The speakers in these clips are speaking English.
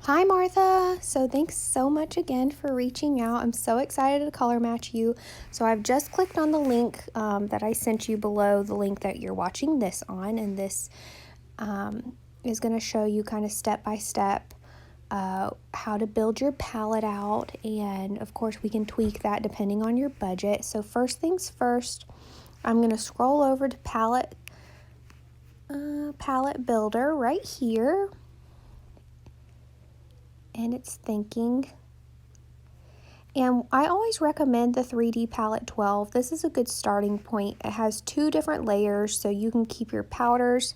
Hi, Martha. So thanks so much again for reaching out. I'm so excited to color match you. So I've just clicked on the link that I sent you below the link that you're watching this on, and this is going to show you kind of step by step how to build your palette out, and of course we can tweak that depending on your budget. So first things first, I'm going to scroll over to palette builder right here, and it's thinking. And I always recommend the 3D Palette 12. This is a good starting point. It has 2 different layers, so you can keep your powders,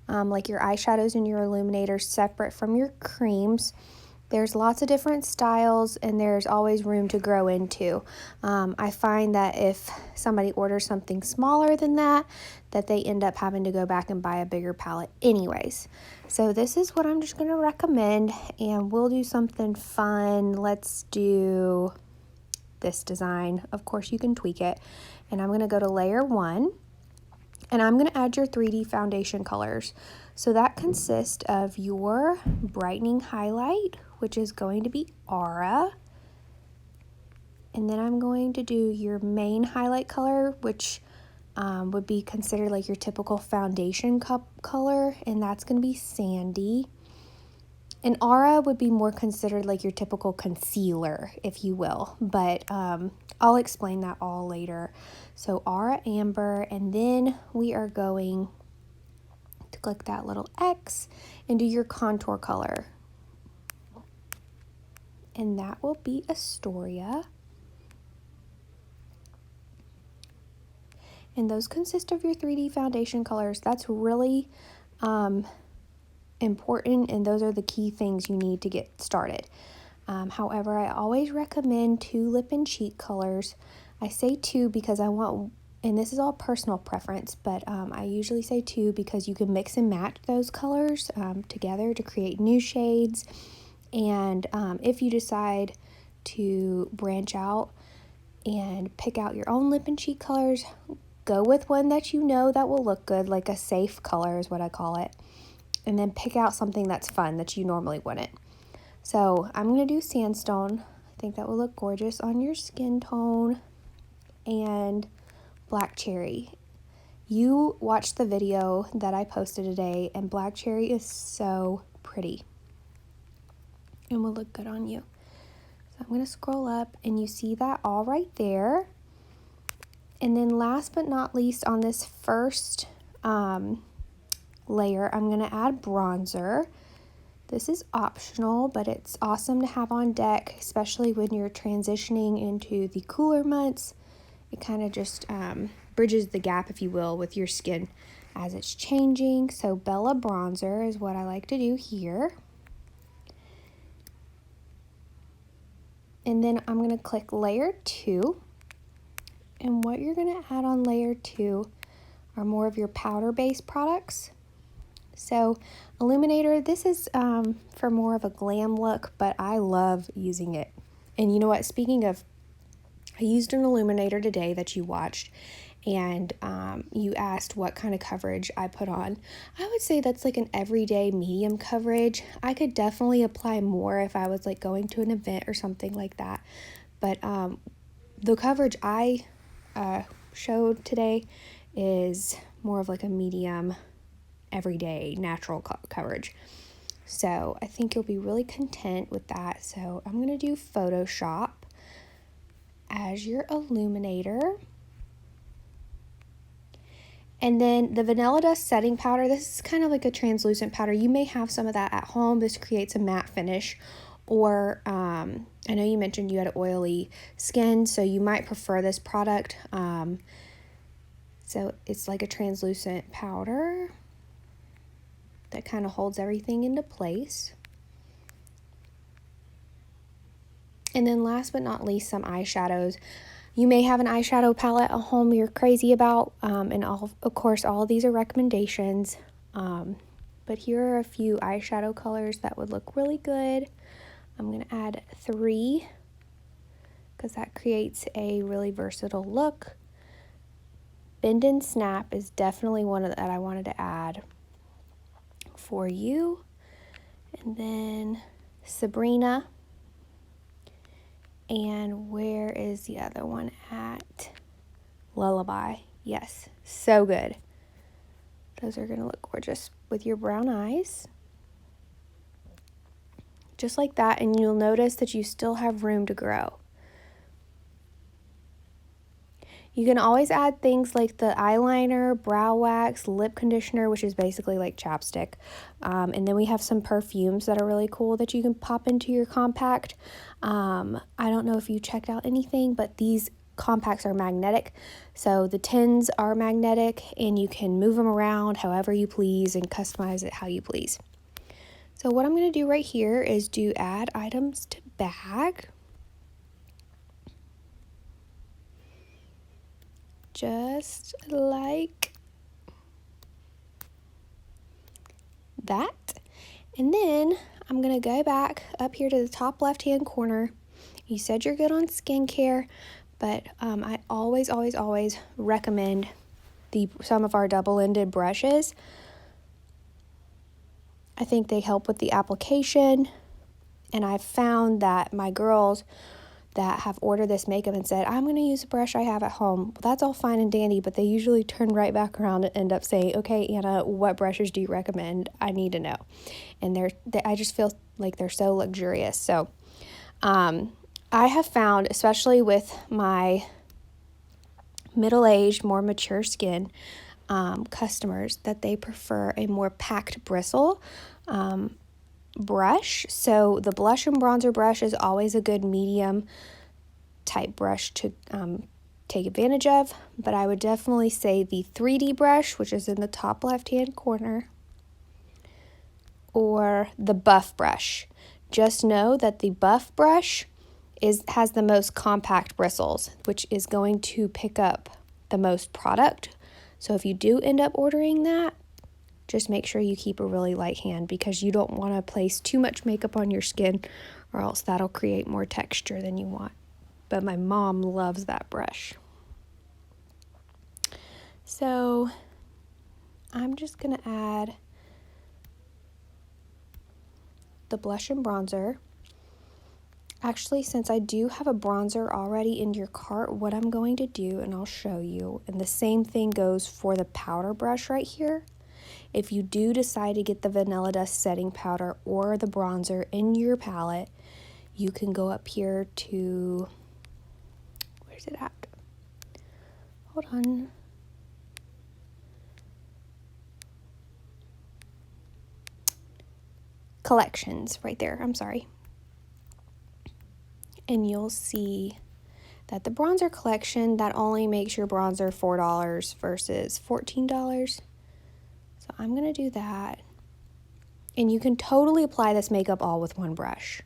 like your eyeshadows and your illuminators, separate from your creams. There's lots of different styles, and there's always room to grow into. I find that if somebody orders something smaller than that they end up having to go back and buy a bigger palette anyways. So this is what I'm just going to recommend, and we'll do something fun. Let's do this design. Of course you can tweak it, and I'm going to go to layer 1, and I'm going to add your 3D foundation colors. So that consists of your brightening highlight, which is going to be Aura, and then I'm going to do your main highlight color, which would be considered like your typical foundation color, and that's going to be Sandy. And Aura would be more considered like your typical concealer, if you will, but I'll explain that all later. So Aura Amber, and then we are going to click that little X and do your contour color. And that will be Astoria. And those consist of your 3D foundation colors. That's really important, and those are the key things you need to get started. However, I always recommend 2 lip and cheek colors. I say 2 because I want, and this is all personal preference, but I usually say 2 because you can mix and match those colors together to create new shades. And if you decide to branch out and pick out your own lip and cheek colors, go with one that you know that will look good, like a safe color is what I call it. And then pick out something that's fun that you normally wouldn't. So I'm going to do Sandstone. I think that will look gorgeous on your skin tone. And Black Cherry. You watched the video that I posted today, and Black Cherry is so pretty and will look good on you. So I'm going to scroll up, and you see that all right there. And then last but not least, on this first layer, I'm going to add bronzer. This is optional, but it's awesome to have on deck, especially when you're transitioning into the cooler months. It kind of just bridges the gap, if you will, with your skin as it's changing. So Bella Bronzer is what I like to do here. And then I'm going to click layer 2. And what you're going to add on layer 2 are more of your powder-based products. So Illuminator, this is for more of a glam look, but I love using it. And you know what, speaking of, I used an illuminator today that you watched, and you asked what kind of coverage I put on. I would say that's like an everyday medium coverage. I could definitely apply more if I was like going to an event or something like that. But the coverage I showed today is more of like a medium, everyday, natural coverage. So I think you'll be really content with that. So I'm going to do Photoshop as your illuminator. And then the Vanilla Dust setting powder, this is kind of like a translucent powder. You may have some of that at home. This creates a matte finish. Or I know you mentioned you had oily skin, so you might prefer this product. So it's like a translucent powder that kind of holds everything into place. And then last but not least, some eyeshadows. You may have an eyeshadow palette at home you're crazy about, and of course all of these are recommendations, but here are a few eyeshadow colors that would look really good. I'm going to add 3 because that creates a really versatile look. Bend and Snap is definitely one that I wanted to add for you. And then Sabrina. And where is the other one at? Lullaby. Yes, so good. Those are going to look gorgeous with your brown eyes. Just like that, and you'll notice that you still have room to grow. You can always add things like the eyeliner, brow wax, lip conditioner, which is basically like chapstick. And then we have some perfumes that are really cool that you can pop into your compact. I don't know if you checked out anything, but these compacts are magnetic. So the tins are magnetic and you can move them around however you please and customize it how you please. So what I'm going to do right here is do add items to bag. Just like that. And then I'm going to go back up here to the top left hand corner. You said you're good on skincare, but I always recommend some of our double-ended brushes. I think they help with the application, and I've found that my girls that have ordered this makeup and said, I'm going to use a brush I have at home. Well, that's all fine and dandy, but they usually turn right back around and end up saying, okay, Anna, what brushes do you recommend? I need to know. And I just feel like they're so luxurious. So I have found, especially with my middle-aged, more mature skin customers, that they prefer a more packed bristle brush. So the blush and bronzer brush is always a good medium type brush to take advantage of, but I would definitely say the 3D brush, which is in the top left hand corner, or the buff brush. Just know that the buff brush has the most compact bristles, which is going to pick up the most product. So if you do end up ordering that, just make sure you keep a really light hand, because you don't want to place too much makeup on your skin, or else that'll create more texture than you want. But my mom loves that brush. So I'm just going to add the blush and bronzer. Actually, since I do have a bronzer already in your cart, what I'm going to do, and I'll show you, and the same thing goes for the powder brush right here. If you do decide to get the Vanilla Dust setting powder or the bronzer in your palette, you can go up here to, where's it at? Hold on. Collections, right there, I'm sorry. And you'll see that the bronzer collection, that only makes your bronzer $4 versus $14. So I'm going to do that. And you can totally apply this makeup all with one brush.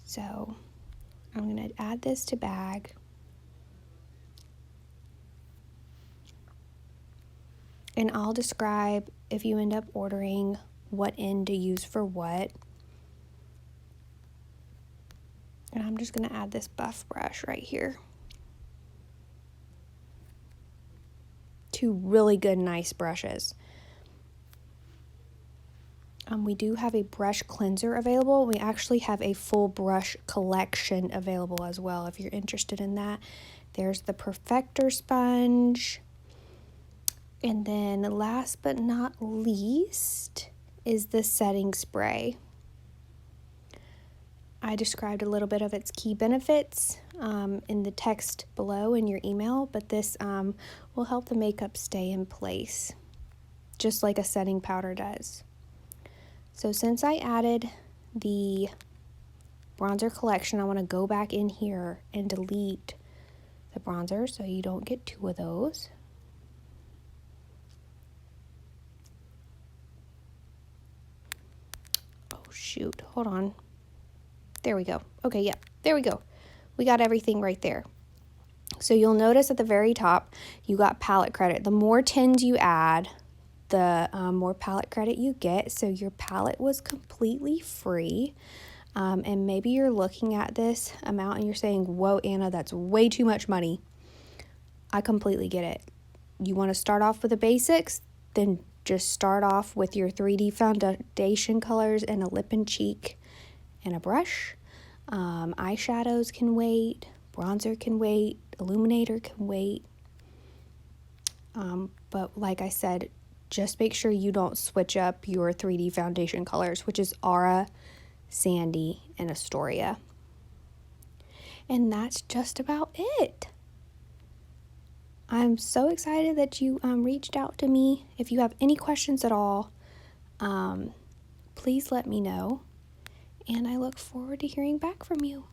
So I'm going to add this to bag. And I'll describe, if you end up ordering, what end to use for what. And I'm just going to add this buff brush right here. Two really good, nice brushes. We do have a brush cleanser available. We actually have a full brush collection available as well, if you're interested in that. There's the Perfector sponge. And then last but not least is the setting spray. I described a little bit of its key benefits in the text below in your email, but this will help the makeup stay in place, just like a setting powder does. So since I added the bronzer collection, I want to go back in here and delete the bronzer so you don't get two of those. Oh shoot, hold on. There we go. Okay, yeah, there we go. We got everything right there. So you'll notice at the very top, you got palette credit. The more tins you add, the more palette credit you get. So your palette was completely free. And maybe you're looking at this amount and you're saying, whoa, Anna, that's way too much money. I completely get it. You want to start off with the basics, then just start off with your 3D foundation colors and a lip and cheek and a brush. Eyeshadows can wait, bronzer can wait, illuminator can wait. But like I said, just make sure you don't switch up your 3D foundation colors, which is Aura, Sandy, and Astoria. And that's just about it. I'm so excited that you reached out to me. If you have any questions at all, please let me know. And I look forward to hearing back from you.